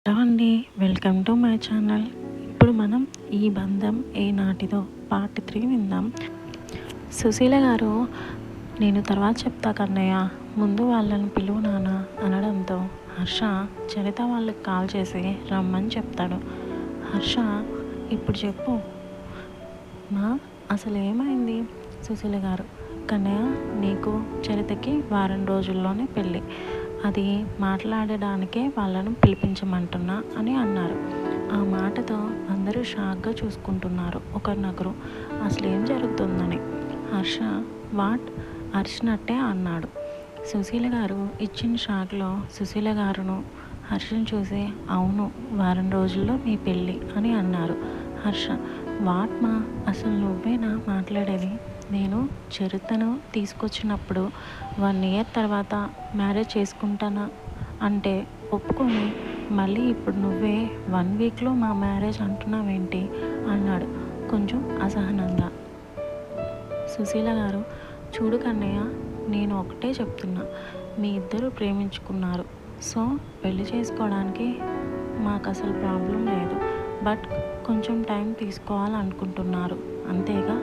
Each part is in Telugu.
హలో అండి, వెల్కమ్ టు మై ఛానల్. ఇప్పుడు మనం ఈ బంధం ఏనాటిదో పార్ట్ 3 విందాం. సుశీల గారు, నేను తర్వాత చెప్తా కన్నయ్య, ముందు వాళ్ళని పిలువు నాన్న అనడంతో హర్ష చరిత వాళ్ళకి కాల్ చేసి రమ్మని చెప్తాడు. హర్ష, ఇప్పుడు చెప్పు మా, అసలు ఏమైంది? సుశీల గారు, కన్నయ్య, నీకు చరితకి వారం రోజుల్లోనే పెళ్ళి, అది మాట్లాడడానికే వాళ్ళను పిలిపించమంటున్నా అని అన్నారు. ఆ మాటతో అందరూ షాక్గా చూసుకుంటున్నారు ఒకరినొకరు, అసలు ఏం జరుగుతుందని. హర్ష వాట్ అరిచినట్టే అన్నాడు. సుశీల గారు ఇచ్చిన షాక్లో సుశీల గారును హర్షను చూసి, అవును, వారం రోజుల్లో మీ పెళ్ళి అని అన్నారు. హర్ష, వాట్ మా, అసలు నువ్వేనా మాట్లాడేది? నేను చరితను తీసుకొచ్చినప్పుడు 1 ఇయర్ తర్వాత మ్యారేజ్ చేసుకుంటానా అంటే ఒప్పుకొని, మళ్ళీ ఇప్పుడు నువ్వే 1 వీక్లో మా మ్యారేజ్ అంటున్నావేంటి అన్నాడు కొంచెం అసహనంగా. సుశీల గారు, చూడు కన్నయ్య, నేను ఒకటే చెప్తున్నా, మీ ఇద్దరు ప్రేమించుకున్నారు, సో పెళ్లి చేసుకోవడానికి మాకు అసలు ప్రాబ్లం లేదు. బట్ కొంచెం టైం తీసుకోవాలనుకుంటున్నారు అంతేగా,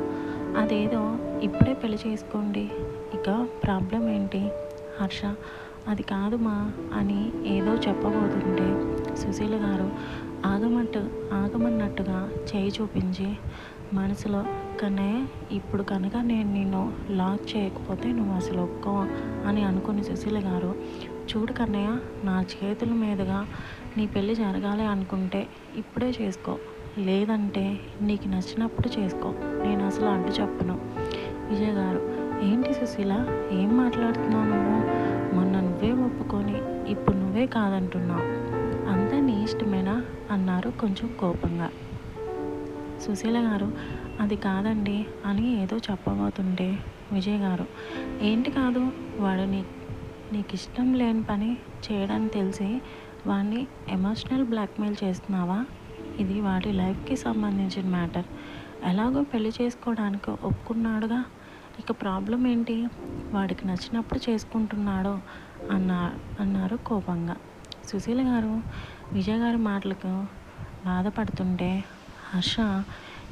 అదేదో ఇప్పుడే పెళ్లి చేసుకోండి, ఇక ప్రాబ్లం ఏంటి? హర్ష, అది కాదు మా అని ఏదో చెప్పబోతుంటే సుశీల గారు ఆగమన్నట్టుగా చేయి చూపించి మనసులో, కన్నయ్య, ఇప్పుడు కనుక నేను నిన్ను లాక్ చేయకపోతే నువ్వు అసలు ఒక్కో అని అనుకుని సుశీల గారు, చూడు కన్నయ్య, నా చేతుల మీదుగా నీ పెళ్ళి జరగాలి అనుకుంటే ఇప్పుడే చేసుకో, లేదంటే నీకు నచ్చినప్పుడు చేసుకో, నేను అసలు అడ్డు చెప్పను. విజయ్ గారు, ఏంటి సుశీల, ఏం మాట్లాడుతున్నావు నువ్వు? మొన్న నువ్వే ఒప్పుకొని ఇప్పుడు నువ్వే కాదంటున్నావు, అంతా నీ ఇష్టమేనా అన్నారు కొంచెం కోపంగా. సుశీల గారు, అది కాదండి అని ఏదో చెప్పబోతుంటే విజయ్ గారు, ఏంటి కాదు, వాడు నీకు ఇష్టం లేని పని చేయడానికి తెలిసి వాడిని ఎమోషనల్ బ్లాక్మెయిల్ చేస్తున్నావా? ఇది వాడి లైఫ్కి సంబంధించిన మ్యాటర్, ఎలాగో పెళ్లి చేసుకోవడానికి ఒప్పుకున్నాడుగా, ఇక ప్రాబ్లం ఏంటి? వాడికి నచ్చినప్పుడు చేసుకుంటున్నాడు అన్నారు కోపంగా. సుశీల గారు విజయ్ గారి మాటలకు బాధపడుతుంటే, హర్ష,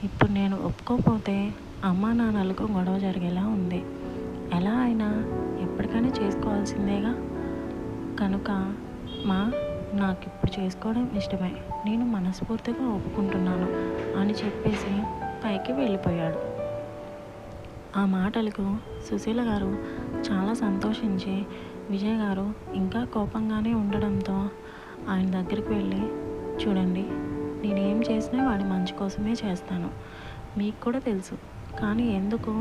ఇప్పుడు నేను ఒప్పుకోకపోతే అమ్మా నాన్నలకు గొడవ జరిగేలా ఉంది, ఎలా అయినా ఎప్పటికైనా చేసుకోవాల్సిందేగా, కనుక మా, నాకు ఇప్పుడు చేసుకోవడం ఇష్టమే, నేను మనస్ఫూర్తిగా ఒప్పుకుంటున్నాను అని చెప్పేసి పైకి వెళ్ళిపోయాడు. ఆ మాటలకు సుశీల గారు చాలా సంతోషించి, విజయ్ గారు ఇంకా కోపంగానే ఉండడంతో ఆయన దగ్గరికి వెళ్ళి, చూడండి, నేనేం చేసినా వాడి మంచి కోసమే చేస్తాను, మీకు కూడా తెలుసు, కానీ ఎందుకు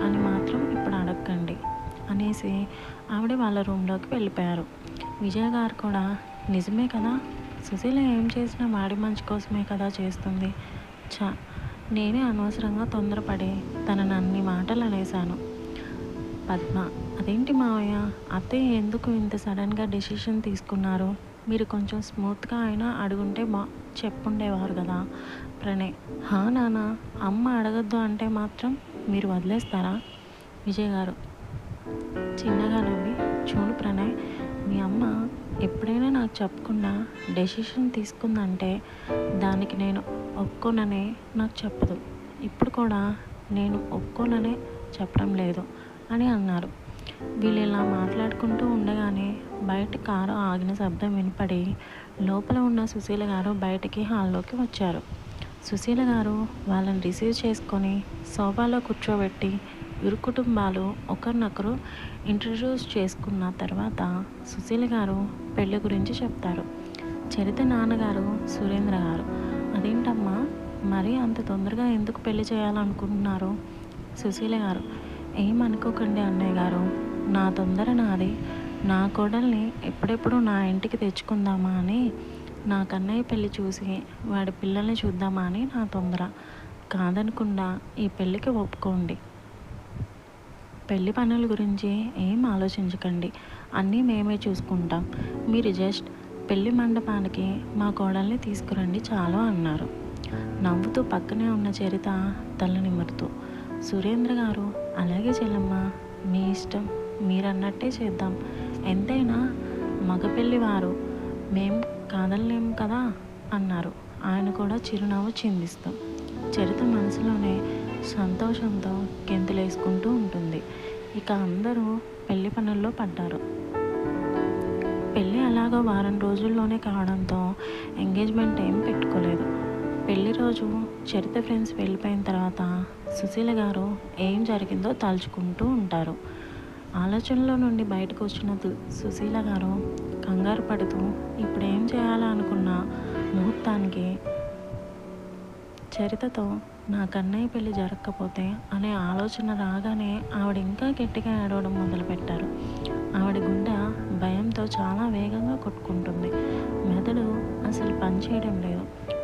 అని మాత్రం ఇప్పుడు అడగండి అనేసి ఆవిడ వాళ్ళ రూమ్లోకి వెళ్ళిపోయారు. విజయ్ గారు కూడా, నిజమే కదా, సుశీల ఏం చేసినా వాడి మంచి కోసమే కదా చేస్తుంది, నేనే అనవసరంగా తొందరపడి తనని అన్ని మాటలు అనేశాను. పద్మ, అదేంటి మావయ్య, అత్తయ్య ఎందుకు ఇంత సడన్గా డెసిషన్ తీసుకున్నారు? మీరు కొంచెం స్మూత్గా అయినా అడుగుంటే చెప్పుండేవారు కదా. ప్రణయ్, హా నాన్న, అమ్మ అడగద్దు అంటే మాత్రం మీరు వదిలేస్తారా? విజయ్ గారు చిన్నగా నవ్వి, చూడు ప్రణయ్, మీ అమ్మ ఎప్పుడైనా నాకు చెప్పకుండా డెసిషన్ తీసుకుందంటే దానికి నేను ఒప్పుకోననే నాకు చెప్పదు, ఇప్పుడు కూడా నేను ఒప్పుకోననే చెప్పడం లేదు అని అన్నారు. వీళ్ళు ఇలా మాట్లాడుకుంటూ ఉండగానే బయట కారు ఆగిన శబ్దం వినపడి లోపల ఉన్న సుశీల గారు బయటికి హాల్లోకి వచ్చారు. సుశీల గారు వాళ్ళని రిసీవ్ చేసుకొని సోఫాలో కూర్చోబెట్టి ఇరు కుటుంబాలు ఒకరినొకరు ఇంట్రడ్యూస్ చేసుకున్న తర్వాత సుశీల గారు పెళ్లి గురించి చెప్తారు. చరిత నాన్నగారు సురేంద్ర గారు, అదేంటమ్మా, మరీ అంత తొందరగా ఎందుకు పెళ్లి చేయాలనుకుంటున్నారు? సుశీల గారు, ఏమనుకోకండి అన్నయ్య గారు, నా తొందర నాది, నా కోడల్ని ఎప్పుడెప్పుడు నా ఇంటికి తెచ్చుకుందామా అని, నా కన్నయ్య పెళ్ళి చూసి వాడి పిల్లల్ని చూద్దామా అని నా తొందర, కాదనకుండా ఈ పెళ్ళికి ఒప్పుకోండి. పెళ్లి పనుల గురించి ఏం ఆలోచించకండి, అన్నీ మేమే చూసుకుంటాం, మీరు జస్ట్ పెళ్లి మండపానికి మా కోడల్ని తీసుకురండి చాలు అన్నారు. నవ్వుతూ పక్కనే ఉన్న చరిత తల నిమురుతూ, సురేంద్ర గారు, అలాగే చెల్లమ్మ, మీ ఇష్టం, మీరన్నట్టే చేద్దాం, ఎంతైనా మగ పెళ్ళివారు, మేం కాదనలేము కదా అన్నారు ఆయన కూడా చిరునవ్వు చిందిస్తూ. చరిత మనసులోనే సంతోషంతో గెంతులేసుకుంటూ ఉంటుంది. ఇక అందరూ పెళ్లి పనుల్లో పడ్డారు. పెళ్ళి అలాగో వారం రోజుల్లోనే కావడంతో ఎంగేజ్మెంట్ ఏం పెట్టుకోలేదు. పెళ్లి రోజు చరిత ఫ్రెండ్స్ వెళ్ళిపోయిన తర్వాత సుశీల గారు ఏం జరిగిందో తలుచుకుంటూ ఉంటారు. ఆలోచనలో నుండి బయటకు వచ్చిన సుశీల గారు కంగారు పడుతూ ఇప్పుడు ఏం చేయాలనుకున్న ముహూర్తానికి చరితతో నా కన్నయ్య పెళ్ళి జరగకపోతే అనే ఆలోచన రాగానే ఆవిడ ఇంకా గట్టిగా ఏడవడం మొదలుపెట్టారు. ఆవిడ గుండె భయంతో చాలా వేగంగా కొట్టుకుంటుంది. మెదడు అసలు పనిచేయడం లేదు.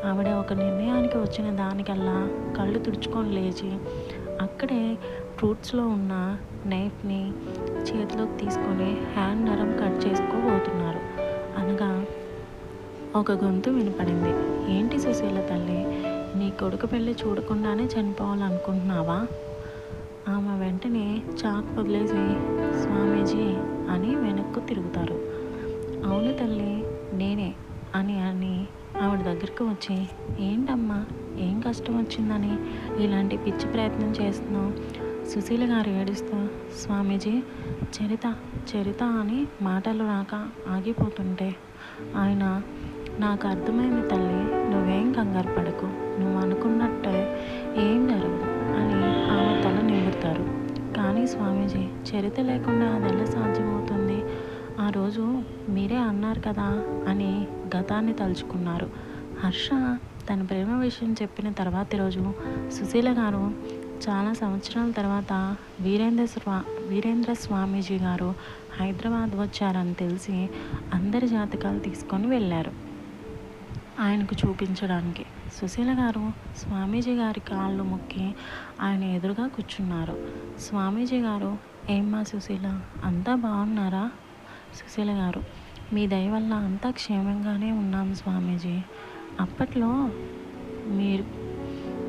ఆవిడ ఒక నిర్ణయానికి వచ్చిన దానికల్లా కళ్ళు తుడుచుకొని లేచి అక్కడే ఫ్రూట్స్లో ఉన్న నైఫ్ని చేతిలోకి తీసుకొని హ్యాండ్ నరం కట్ చేసుకోబోతున్నారు. అనగా ఒక గొంతు వినపడింది. ఏంటి సుశీల తల్లి, నీ కొడుకు పెళ్ళి చూడకుండానే చనిపోవాలనుకుంటున్నావా? ఆమె వెంటనే చాకు వదిలేసి స్వామీజీ అని వెనక్కు తిరుగుతారు. అవును తల్లి నేనే అని ఆవిడ దగ్గరకు వచ్చి ఏంటమ్మా ఏం కష్టం వచ్చిందని ఇలాంటి పిచ్చి ప్రయత్నం చేస్తున్నావు? సుశీల గారు ఏడుస్తూ స్వామీజీ చరిత చరిత అని మాటలు రాక ఆగిపోతుంటే ఆయన నాకు అర్థమైంది తల్లి, నువ్వేం కంగారు పడకు, నువ్వు అనుకున్నట్టే ఏం జరగదు అని ఆమె తల నిమురుతారు. కానీ స్వామీజీ చరిత లేకుండా అది ఎలా సాధ్యమవుతుంది? ఆ రోజు మీరే అన్నారు కదా అని గతాన్ని తలుచుకున్నారు. హర్ష తన ప్రేమ విషయం చెప్పిన తర్వాతి రోజు సుశీల గారు చాలా సంవత్సరాల తర్వాత వీరేంద్ర స్వామీజీ గారు హైదరాబాద్ వచ్చారని తెలిసి అందరి జాతకాలు తీసుకొని వెళ్ళారు ఆయనకు చూపించడానికి. సుశీల గారు స్వామీజీ గారి కాళ్ళు మొక్కి ఆయన ఎదురుగా కూర్చున్నారు. స్వామీజీ గారు ఏమ్మా సుశీల అంతా బాగున్నారా? సుశీల గారు మీ దయ వల్ల అంతా క్షేమంగానే ఉన్నాం స్వామీజీ. అప్పట్లో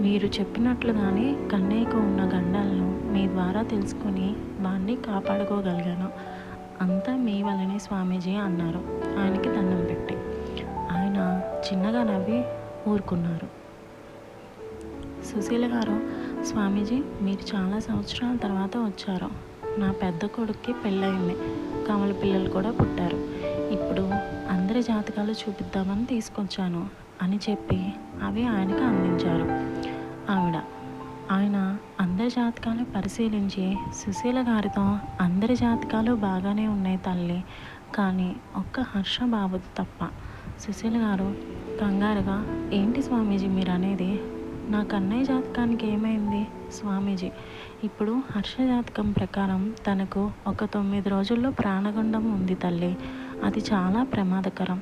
మీరు చెప్పినట్లుగానే కన్నయ్యకు ఉన్న గండాలను మీ ద్వారా తెలుసుకొని వాడిని కాపాడుకోగలిగాను. అంతా మీ వల్లనే స్వామీజీ అన్నారు ఆయనకి దండం పెట్టి. ఆయన చిన్నగా నవ్వి ఊరుకున్నారు. సుశీల గారు స్వామీజీ మీరు చాలా సంవత్సరాల తర్వాత వచ్చారు. నా పెద్ద కొడుక్కి పెళ్ళయింది, కమల పిల్లలు కూడా పుట్టారు. ఇప్పుడు అందరి జాతకాలు చూపిద్దామని తీసుకొచ్చాను అని చెప్పి అవి ఆయనకు అందించారు ఆయన అందరి జాతకాలు పరిశీలించి సుశీల గారితో అందరి జాతకాలు బాగానే ఉన్నాయి తల్లి, కానీ ఒక్క హర్ష బాబుది తప్ప. సుశీల గారు కంగారుగా ఏంటి స్వామీజీ మీరు అనేది? నా కన్నయ్య జాతకానికి ఏమైంది స్వామీజీ? ఇప్పుడు హర్ష జాతకం ప్రకారం తనకు ఒక 9 రోజుల్లో ప్రాణగండం ఉంది తల్లి. అది చాలా ప్రమాదకరం,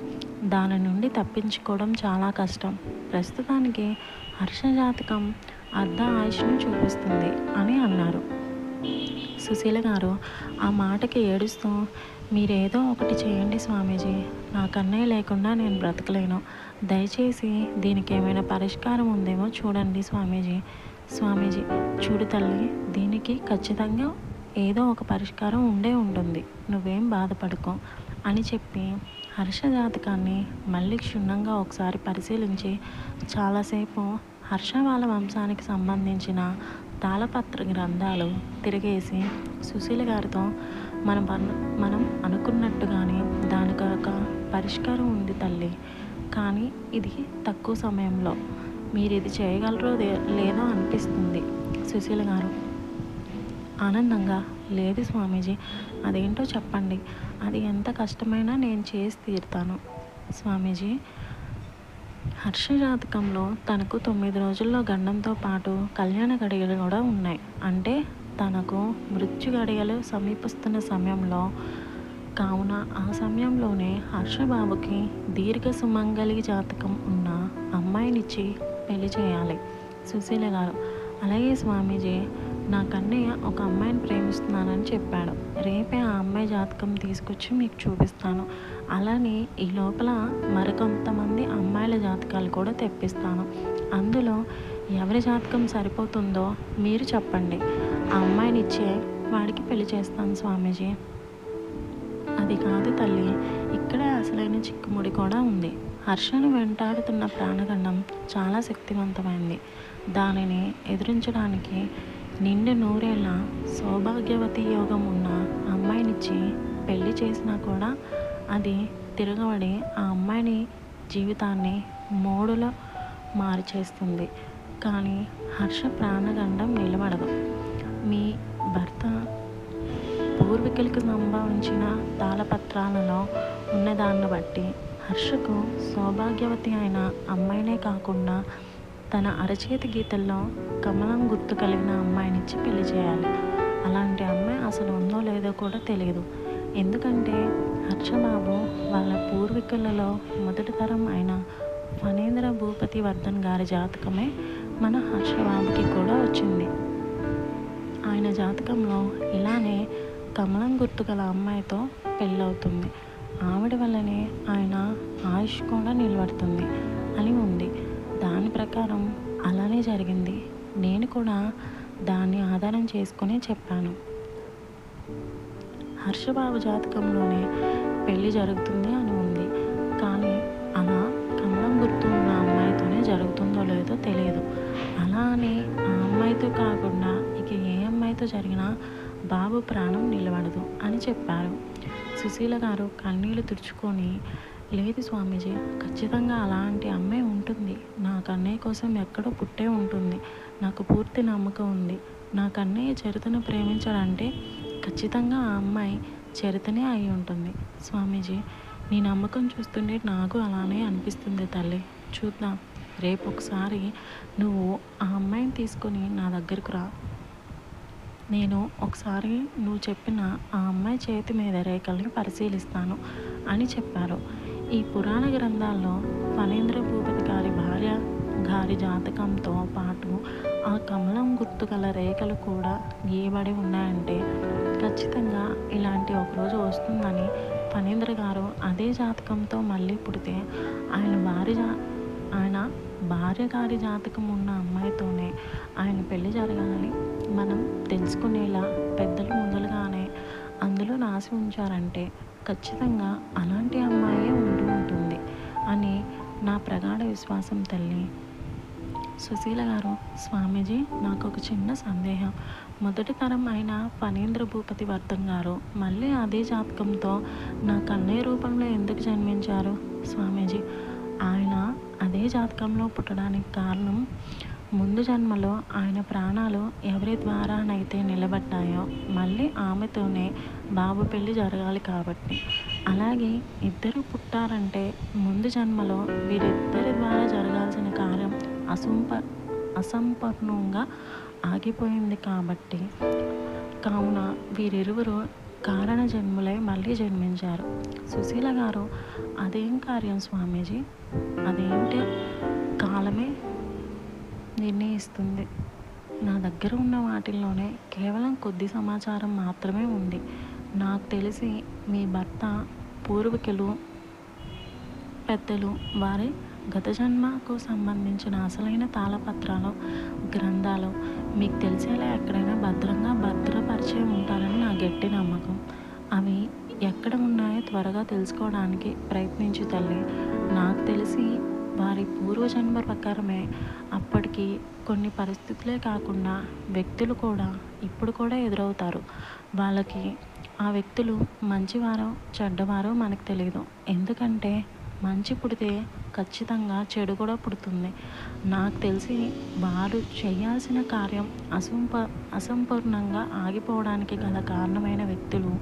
దాని నుండి తప్పించుకోవడం చాలా కష్టం. ప్రస్తుతానికి హర్ష జాతకం అర్ధ ఆయుష్ను చూపిస్తుంది అని అన్నారు. సుశీల గారు ఆ మాటకి ఏడుస్తూ మీరేదో ఒకటి చేయండి స్వామీజీ, నా కన్నయ్య లేకుండా నేను బ్రతకలేను, దయచేసి దీనికి ఏమైనా పరిష్కారం ఉందేమో చూడండి స్వామీజీ. స్వామీజీ చూడు తల్లి, దీనికి ఖచ్చితంగా ఏదో ఒక పరిష్కారం ఉండే ఉంటుంది, నువ్వేం బాధపడుకో అని చెప్పి హర్ష జాతకాన్ని మళ్ళీ క్షుణ్ణంగా ఒకసారి పరిశీలించి చాలాసేపు హర్ష వాళ్ళ వంశానికి సంబంధించిన తాళపత్ర గ్రంథాలు తిరిగేసి సుశీల గారితో మనం అనుకున్నట్టుగానే దానికి ఒక పరిష్కారం ఉంది తల్లి, కానీ ఇది తక్కువ సమయంలో మీరు ఇది చేయగలరో లేదో అనిపిస్తుంది. సుశీల గారు ఆనందంగా లేదు స్వామీజీ, అదేంటో చెప్పండి, అది ఎంత కష్టమైనా నేను చేసి తీరుతాను. స్వామీజీ హర్ష జాతకంలో తనకు 9 రోజుల్లో గండంతో పాటు కళ్యాణ గడియలు కూడా ఉన్నాయి. అంటే తనకు మృత్యు గడియలు సమీపిస్తున్న సమయంలో, కావున ఆ సమయంలోనే హర్షబాబుకి దీర్ఘ సుమంగళి జాతకం ఉన్న అమ్మాయినిచ్చి పెళ్లి చేయాలి. సుశీల గారు అలాగే స్వామీజీ, నా కన్నయ్య ఒక అమ్మాయిని ప్రేమిస్తున్నానని చెప్పాడు, రేపే ఆ అమ్మాయి జాతకం తీసుకొచ్చి మీకు చూపిస్తాను. అలానే ఈ లోపల మరికొంతమంది అమ్మాయిల జాతకాలు కూడా తెప్పిస్తాను. అందులో ఎవరి జాతకం సరిపోతుందో మీరు చెప్పండి, ఆ అమ్మాయిని ఇచ్చే వాడికి పెళ్లి చేస్తాను స్వామీజీ. అది కాదు తల్లి, ఇక్కడే అసలైన చిక్కుముడి కూడా ఉంది. హర్షను వెంటాడుతున్న ప్రాణగండం చాలా శక్తివంతమైంది. దానిని ఎదిరించడానికి నిండు నూరేళ్ల సౌభాగ్యవతి యోగం ఉన్న అమ్మాయినిచ్చి పెళ్లి చేసినా కూడా అది తిరగబడి ఆ అమ్మాయిని జీవితాన్ని మోడులో మార్చేస్తుంది. కానీ హర్ష ప్రాణగండం నిలబడదు. మీ భర్త పూర్వీకులకు సంభవించిన తాళపత్రాలలో ఉన్నదాన్ని బట్టి హర్షకు సౌభాగ్యవతి అయిన అమ్మాయినే కాకుండా తన అరచేతి గీతల్లో కమలం గుర్తు కలిగిన అమ్మాయినిచ్చి పెళ్లి చేయాలి. అలాంటి అమ్మాయి అసలు ఉందో లేదో కూడా తెలియదు. ఎందుకంటే హర్షబాబు వాళ్ళ పూర్వీకులలో మొదటి తరం అయిన ఫణీంద్ర భూపతి వర్ధన్ గారి జాతకమే మన హర్షబాబుకి కూడా వచ్చింది. ఆయన జాతకంలో ఇలానే కమలం గుర్తు గల అమ్మాయితో పెళ్ళవుతుంది. ఆవిడ వల్లనే ఆయన ఆయుష్ కూడా నిలబడుతుంది అని ఉంది. దాని ప్రకారం అలానే జరిగింది. నేను కూడా దాన్ని ఆధారం చేసుకుని చెప్పాను. హర్షబాబు జాతకంలోనే పెళ్ళి జరుగుతుంది అని ఉంది. కానీ అలా కమలం గుర్తు ఉన్న అమ్మాయితోనే జరుగుతుందో లేదో తెలియదు. అలా అని ఆ అమ్మాయితో కాకుండా ఇక ఏ అమ్మాయితో జరిగినా బాబు ప్రాణం నిలబడదు అని చెప్పారు. సుశీల గారు కన్నీళ్లు తుడుచుకొని, లేదు స్వామీజీ, ఖచ్చితంగా అలాంటి అమ్మాయి ఉంటుంది. నా కన్నయ్య కోసం ఎక్కడో పుట్టే ఉంటుంది. నాకు పూర్తి నమ్మకం ఉంది. నా కన్నయ్య చరితను ప్రేమించాడంటే ఖచ్చితంగా ఆ అమ్మాయి చరితనే అయి ఉంటుంది. స్వామీజీ, నీ నమ్మకం చూస్తుంటే నాకు అలానే అనిపిస్తుంది తల్లి. చూద్దాం. రేపు ఒకసారి నువ్వు ఆ అమ్మాయిని తీసుకొని నా దగ్గరకు రా. నేను ఒకసారి నువ్వు చెప్పిన ఆ అమ్మాయి చేతి మీద రేఖల్ని పరిశీలిస్తాను అని చెప్పారు. ఈ పురాణ గ్రంథాల్లో ఫణీంద్ర భూపతి గారి భార్య గారి జాతకంతో పాటు ఆ కమలం గుర్తు గల రేఖలు కూడా గీయబడి ఉన్నాయంటే ఖచ్చితంగా ఇలాంటి ఒకరోజు వస్తుందని ఫణీంద్ర గారు అదే జాతకంతో మళ్ళీ పుడితే ఆయన భార్య గారి జాతకం ఉన్న అమ్మాయితోనే ఆయన పెళ్లి జరగాలని మనం తెలుసుకునేలా పెద్దలు మొదలుగానే అందులో రాసి ఉంచారంటే ఖచ్చితంగా అలాంటి అమ్మాయే ఉంటుంది అని నా ప్రగాఢ విశ్వాసం తల్లి. సుశీల గారు, స్వామీజీ, నాకు ఒక చిన్న సందేహం. మొదటి తరం అయిన ఫణీంద్ర భూపతి వర్ధన్ గారు మళ్ళీ అదే జాతకంతో నా కన్నయ్య రూపంలో ఎందుకు జన్మించారు స్వామీజీ? ఆయన అదే జాతకంలో పుట్టడానికి కారణం ముందు జన్మలో ఆయన ప్రాణాలు ఎవరి ద్వారానైతే నిలబడ్డాయో మళ్ళీ ఆమెతోనే బాబు పెళ్ళి జరగాలి కాబట్టి. అలాగే ఇద్దరు పుట్టారంటే ముందు జన్మలో వీరిద్దరి ద్వారా జరగాల్సిన కార్యం అసంపూర్ణంగా ఆగిపోయింది కాబట్టి కావున వీరిరువురు కారణ జన్ములై మళ్ళీ జన్మించారు. సుశీల గారు, అదేం కార్యం స్వామీజీ? అదేంటి కాలమే నిర్ణయిస్తుంది. నా దగ్గర ఉన్న వాటిల్లోనే కేవలం కొద్ది సమాచారం మాత్రమే ఉంది. నాకు తెలిసి మీ భర్త పూర్వీకులు పెద్దలు వారి గత జన్మకు సంబంధించిన అసలైన తాళపత్రాలు గ్రంథాలు మీకు తెలిసేలా ఎక్కడైనా భద్రపరిచే ఉంటారని నా గట్టి నమ్మకం. అవి ఎక్కడ ఉన్నాయో త్వరగా తెలుసుకోవడానికి ప్రయత్నించు తల్లి. నాకు తెలిసి వారి పూర్వజన్మ ప్రకారమే అప్పటికి కొన్ని పరిస్థితులే కాకుండా వ్యక్తులు కూడా ఇప్పుడు కూడా ఎదురవుతారు. వాళ్ళకి ఆ వ్యక్తులు మంచివారో చెడ్డవారో మనకు తెలియదు. ఎందుకంటే మంచి పుడితే ఖచ్చితంగా చెడు కూడా పుడుతుంది. నాకు తెలిసి వారు చేయాల్సిన కార్యం అసంపూర్ణంగా ఆగిపోవడానికి గల కారణమైన వ్యక్తులు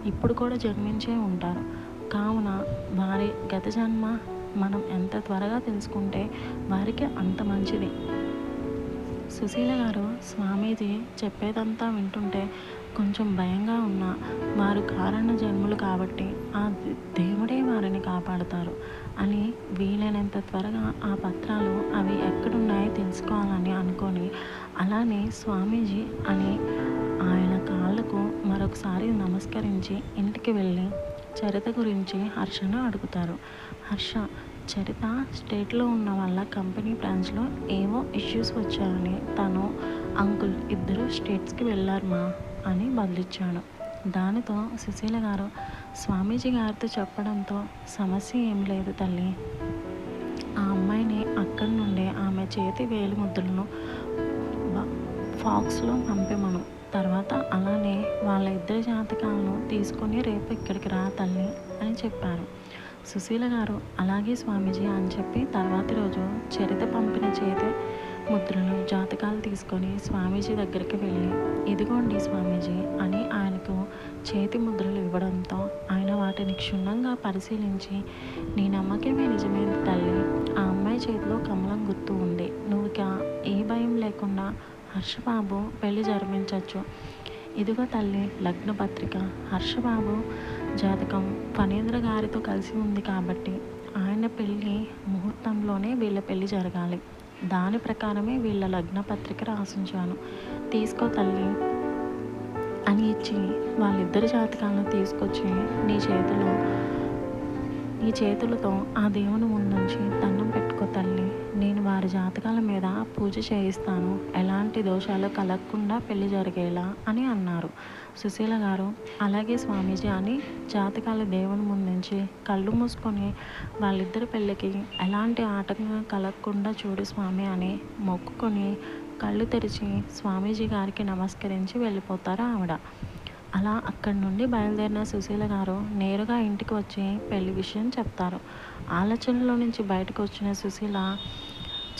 ఇప్పుడు కూడా జన్మించే ఉంటారు. కావున వారి గత జన్మ మనం ఎంత త్వరగా తెలుసుకుంటే వారికి అంత మంచిది. సుశీల గారు, స్వామీజీ చెప్పేదంతా వింటుంటే కొంచెం భయంగా ఉన్నా వారు కారణ జన్ములు కాబట్టి ఆ దేవుడే వారిని కాపాడుతారు అని వీలైనంత త్వరగా ఆ పత్రాలు అవి ఎక్కడున్నాయో తెలుసుకోవాలని అనుకొని అలానే స్వామీజీ అని ఆయన కాళ్ళకు మరొకసారి నమస్కరించి ఇంటికి వెళ్ళి చరిత గురించి హర్షను అడుగుతారు. హర్ష, చరిత స్టేట్లో ఉన్న వాళ్ళ కంపెనీ బ్రాంచ్లో ఏవో ఇష్యూస్ వచ్చాయని తను అంకుల్ ఇద్దరు స్టేట్స్కి వెళ్ళారు మా అని బదిలిచ్చాడు. దానితో సుశీల గారు, స్వామీజీ గారితో చెప్పడంతో సమస్య ఏం లేదు తల్లి, ఆ అమ్మాయిని అక్కడి నుండే ఆమె చేతి వేలి ముద్రలను ఫాక్స్లో పంపమను. తర్వాత అలానే వాళ్ళ ఇద్దరి జాతకాలను తీసుకొని రేపు ఇక్కడికి రా తల్లి అని చెప్పారు. సుశీల గారు అలాగే స్వామీజీ అని చెప్పి తర్వాతి రోజు చరిత పంపిన చేతి ముద్రలు జాతకాలు తీసుకొని స్వామీజీ దగ్గరికి వెళ్ళి, ఇదిగోండి స్వామీజీ అని ఆయనకు చేతి ముద్రలు ఇవ్వడంతో ఆయన వాటిని క్షుణ్ణంగా పరిశీలించి, నీ నమ్మకమే నిజమైన తల్లి, ఆ అమ్మాయి చేతిలో కమలం గుర్తు ఉంది, నువ్వు ఏ భయం లేకుండా హర్షబాబు పెళ్లి జరిపించవచ్చు. ఇదిగో తల్లి లగ్న పత్రిక, హర్షబాబు జాతకం ఫణీంద్ర గారితో కలిసి ఉంది కాబట్టి ఆయన పెళ్ళి ముహూర్తంలోనే వీళ్ళ పెళ్ళి జరగాలి. దాని ప్రకారమే వీళ్ళ లగ్న పత్రిక రాసించాను, తీసుకో తల్లి అని ఇచ్చి వాళ్ళిద్దరి జాతకాలను తీసుకొచ్చి నీ చేతులతో ఆ దేవుని ముందుంచి దండం పెట్టుకో తల్లి, నేను వారి జాతకాల మీద పూజ చేయిస్తాను, ఎలాంటి దోషాలు కలగకుండా పెళ్లి జరిగేలా అని అన్నారు. సుశీల గారు అలాగే స్వామీజీ అని జాతకాల దేవుని ముందుంచి కళ్ళు మూసుకొని వాళ్ళిద్దరి పెళ్ళికి ఎలాంటి ఆటంకం కలగకుండా చూడు స్వామి అని మొక్కుకొని కళ్ళు తెరిచి స్వామీజీ గారికి నమస్కరించి వెళ్ళిపోతారు ఆవిడ. అలా అక్కడి నుండి బయలుదేరిన సుశీల గారు నేరుగా ఇంటికి వచ్చి పెళ్లి విషయం చెప్తారు. ఆలోచనలో నుంచి బయటకు వచ్చిన సుశీల,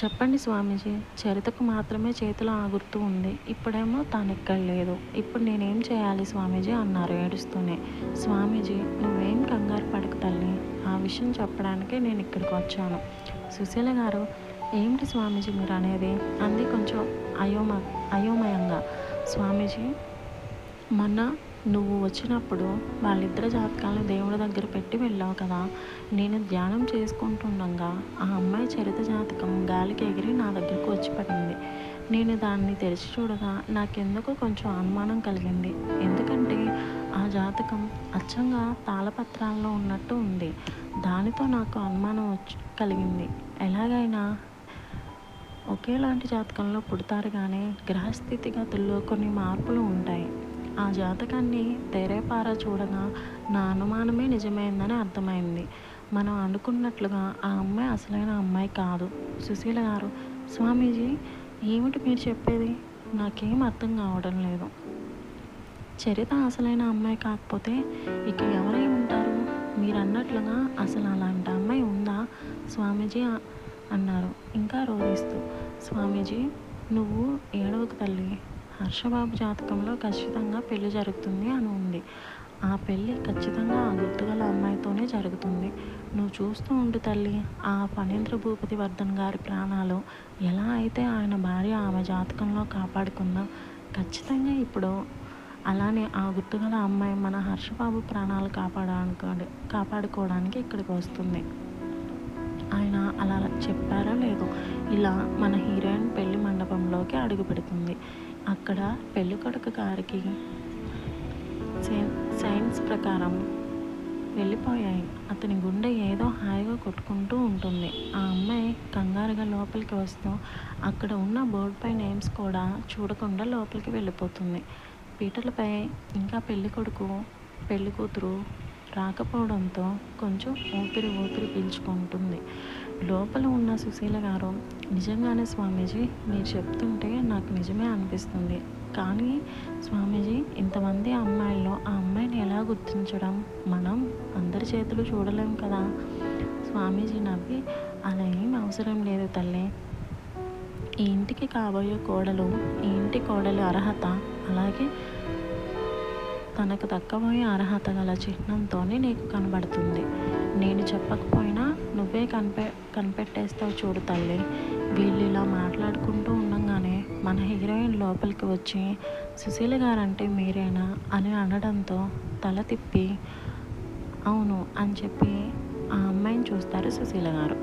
చెప్పండి స్వామీజీ, చరితకు మాత్రమే చేతిలో ఆ గుర్తు ఉంది, ఇప్పుడేమో తాను ఇక్కడ లేదు, ఇప్పుడు నేనేం చేయాలి స్వామీజీ అన్నారు ఏడుస్తూనే. స్వామీజీ నువ్వేం కంగారు పడకు తల్లి, ఆ విషయం చెప్పడానికే నేను ఇక్కడికి వచ్చాను. సుశీల గారు ఏమిటి స్వామీజీ మీరు అనేది అంది కొంచెం అయోమయంగా. స్వామీజీ మొన్న నువ్వు వచ్చినప్పుడు వాళ్ళిద్దరి జాతకాలను దేవుడి దగ్గర పెట్టి వెళ్ళావు కదా, నేను ధ్యానం చేసుకుంటుండగా ఆ అమ్మాయి చరిత జాతకం గాలికి ఎగిరి నా దగ్గరకు వచ్చి పడింది. నేను దాన్ని తెరిచి చూడగా నాకెందుకో కొంచెం అనుమానం కలిగింది. ఎందుకంటే ఆ జాతకం అచ్చంగా తాళపత్రాల్లో ఉన్నట్టు ఉంది. దానితో నాకు అనుమానం కలిగింది. ఎలాగైనా ఒకేలాంటి జాతకంలో పుడతారు కానీ గ్రహస్థితిగతుల్లో కొన్ని మార్పులు ఉంటాయి. ఆ జాతకాన్ని తెరేపారా చూడగా నా అనుమానమే నిజమైందని అర్థమైంది. మనం అనుకున్నట్లుగా ఆ అమ్మాయి అసలైన అమ్మాయి కాదు. సుశీల గారు స్వామీజీ ఏమిటి మీరు చెప్పేది, నాకేం అర్థం కావడం లేదు. చరిత అసలైన అమ్మాయి కాకపోతే ఇక ఎవరై ఉంటారు, మీరు అన్నట్లుగా అసలు అలాంటి అమ్మాయి ఉందా స్వామీజీ అన్నారు ఇంకా రోధిస్తూ. స్వామీజీ నువ్వు ఏడవకు తల్లి, హర్షబాబు జాతకంలో ఖచ్చితంగా పెళ్లి జరుగుతుంది అని ఉంది. ఆ పెళ్ళి ఖచ్చితంగా ఆ గుర్తుగల అమ్మాయితోనే జరుగుతుంది. నువ్వు చూస్తూ ఉండు తల్లి, ఆ ఫణీంద్ర భూపతి వర్ధన్ గారి ప్రాణాలు ఎలా అయితే ఆయన భార్య ఆమె జాతకంలో కాపాడుకుందో, ఖచ్చితంగా ఇప్పుడు అలానే ఆ గుర్తుగల అమ్మాయి మన హర్షబాబు ప్రాణాలు కాపాడుకోవడానికి ఇక్కడికి వస్తుంది. ఆయన అలా చెప్పారో లేదో ఇలా మన హీరోయిన్ పెళ్లి మండపంలోకి అడుగు పెడుతుంది. అక్కడ పెళ్ళికొడుకు గారికి సైన్స్ ప్రకారం వెళ్ళిపోయాయి. అతని గుండె ఏదో హాయిగా కొట్టుకుంటూ ఉంటుంది. ఆ అమ్మాయి కంగారుగా లోపలికి వస్తూ అక్కడ ఉన్న బోర్డుపై నేమ్స్ కూడా చూడకుండా లోపలికి వెళ్ళిపోతుంది. పీటలపై ఇంకా పెళ్ళికొడుకు పెళ్ళికూతురు రాకపోవడంతో కొంచెం ఊపిరి పీల్చుకుంటుంది. లోపల ఉన్న సుశీల గారు నిజంగానే స్వామీజీ మీరు చెప్తుంటే నాకు నిజమే అనిపిస్తుంది, కానీ స్వామీజీ ఇంతమంది అమ్మాయిల్లో ఆ అమ్మాయిని ఎలా గుర్తించడం, మనం అందరి చేతులు చూడలేం కదా. స్వామీజీ నవ్వి అలా ఏం అవసరం లేదు తల్లి, ఈ ఇంటికి కాబోయే కోడలు, ఈ ఇంటి కోడలి అర్హత అలాగే తనకు దక్కబోయే అర్హత గల చిహ్నంతోనే నీకు కనబడుతుంది. నేను చెప్పకపోయినా నువ్వే కనిపెట్టేస్తావు చూడు తల్లి. వీళ్ళు ఇలా మాట్లాడుకుంటూ ఉండగానే మన హీరోయిన్ లోపలికి వచ్చి సుశీల గారంటే మీరేనా అని అనడంతో తల తిప్పి అవును అని చెప్పి ఆ అమ్మాయిని చూస్తారు సుశీల గారు.